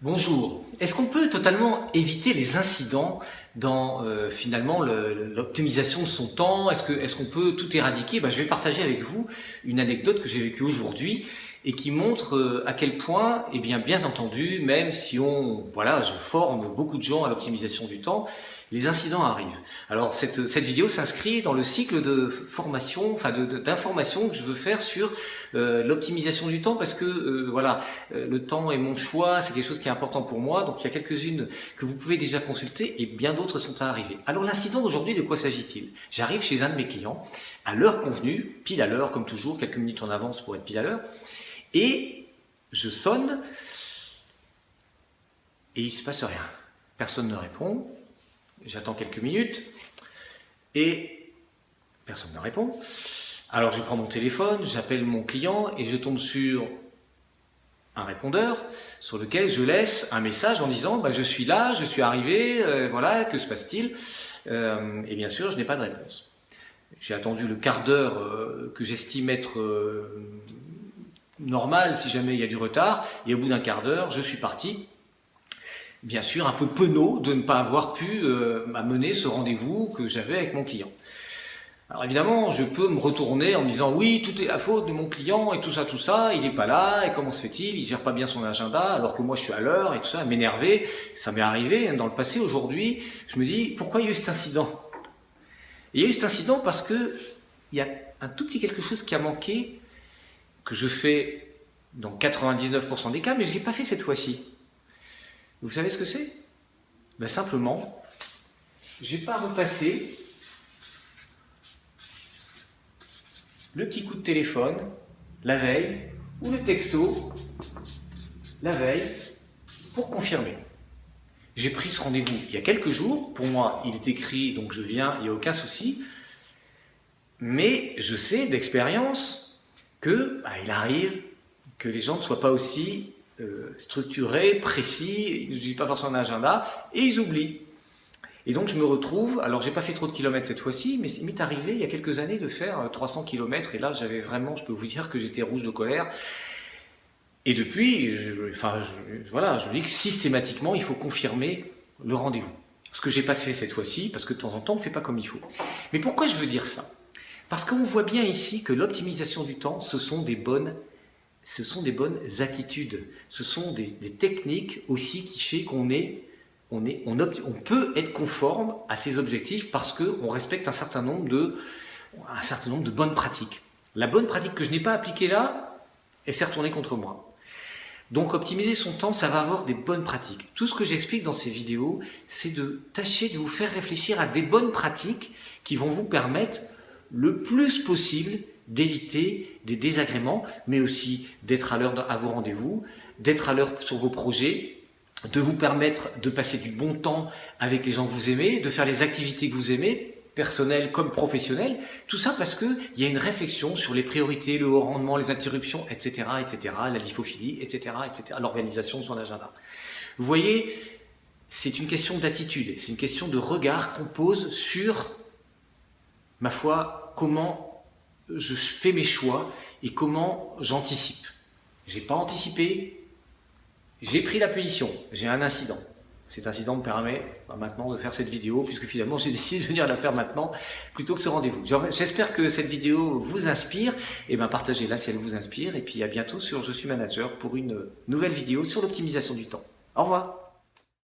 Bonjour. Est-ce qu'on peut totalement éviter les incidents dans finalement l'optimisation de son temps? Est-ce qu'on peut tout éradiquer? Je vais partager avec vous une anecdote que j'ai vécue aujourd'hui et qui montre à quel point, eh bien entendu, même si je forme beaucoup de gens à l'optimisation du temps, les incidents arrivent. Alors cette vidéo s'inscrit dans le cycle de formation, d'information que je veux faire sur l'optimisation du temps parce que le temps est mon choix, c'est quelque chose qui est important pour moi, donc il y a quelques-unes que vous pouvez déjà consulter et bien d'autres sont à arriver. Alors l'incident d'aujourd'hui, de quoi s'agit-il? J'arrive chez un de mes clients à l'heure convenue, pile à l'heure comme toujours, quelques minutes en avance pour être pile à l'heure, et je sonne et il ne se passe rien. Personne ne répond. J'attends quelques minutes et personne ne répond. Alors je prends mon téléphone, j'appelle mon client et je tombe sur un répondeur sur lequel je laisse un message en disant je suis là, je suis arrivé, que se passe-t-il? Et bien sûr, je n'ai pas de réponse. J'ai attendu le quart d'heure que j'estime être normal si jamais il y a du retard et au bout d'un quart d'heure, je suis parti. Bien sûr, un peu penaud de ne pas avoir pu mener ce rendez-vous que j'avais avec mon client. Alors évidemment, je peux me retourner en me disant oui, tout est la faute de mon client et tout ça, il n'est pas là, et comment se fait-il, il gère pas bien son agenda alors que moi je suis à l'heure et tout ça, m'énerver, ça m'est arrivé dans le passé. Aujourd'hui, je me dis pourquoi il y a eu cet incident? Et il y a eu cet incident parce que il y a un tout petit quelque chose qui a manqué, que je fais dans 99% des cas, mais je ne l'ai pas fait cette fois-ci. Vous savez ce que c'est? Simplement, j'ai pas repassé le petit coup de téléphone la veille ou le texto la veille pour confirmer. J'ai pris ce rendez-vous il y a quelques jours. Pour moi, il est écrit, donc je viens, il n'y a aucun souci. Mais je sais d'expérience que il arrive que les gens ne soient pas aussi structurés, précis, ils n'utilisent pas forcément un agenda et ils oublient. Et donc je me retrouve, alors j'ai pas fait trop de kilomètres cette fois-ci, mais il m'est arrivé il y a quelques années de faire 300 kilomètres et là j'avais vraiment, je peux vous dire que j'étais rouge de colère. Et depuis, je dis que systématiquement il faut confirmer le rendez-vous. Ce que j'ai pas fait cette fois-ci, parce que de temps en temps on ne fait pas comme il faut. Mais pourquoi je veux dire ça? Parce qu'on voit bien ici que l'optimisation du temps, ce sont des bonnes attitudes, ce sont des techniques aussi qui fait qu'on peut être conforme à ces objectifs parce qu'on respecte un certain nombre de bonnes pratiques. La bonne pratique que je n'ai pas appliquée là, elle s'est retournée contre moi. Donc optimiser son temps, ça va avoir des bonnes pratiques. Tout ce que j'explique dans ces vidéos, c'est de tâcher de vous faire réfléchir à des bonnes pratiques qui vont vous permettre le plus possible d'éviter des désagréments, mais aussi d'être à l'heure à vos rendez-vous, d'être à l'heure sur vos projets, de vous permettre de passer du bon temps avec les gens que vous aimez, de faire les activités que vous aimez, personnelles comme professionnelles, tout ça parce qu'il y a une réflexion sur les priorités, le haut rendement, les interruptions, etc., la lithophilie, etc., l'organisation de son agenda. Vous voyez, c'est une question d'attitude, c'est une question de regard qu'on pose sur, ma foi, comment je fais mes choix et comment j'anticipe. J'ai pas anticipé, j'ai pris la punition, j'ai un incident. Cet incident me permet maintenant de faire cette vidéo puisque finalement j'ai décidé de venir la faire maintenant plutôt que ce rendez-vous. J'espère que cette vidéo vous inspire, et partagez-la si elle vous inspire et puis à bientôt sur Je suis manager pour une nouvelle vidéo sur l'optimisation du temps. Au revoir.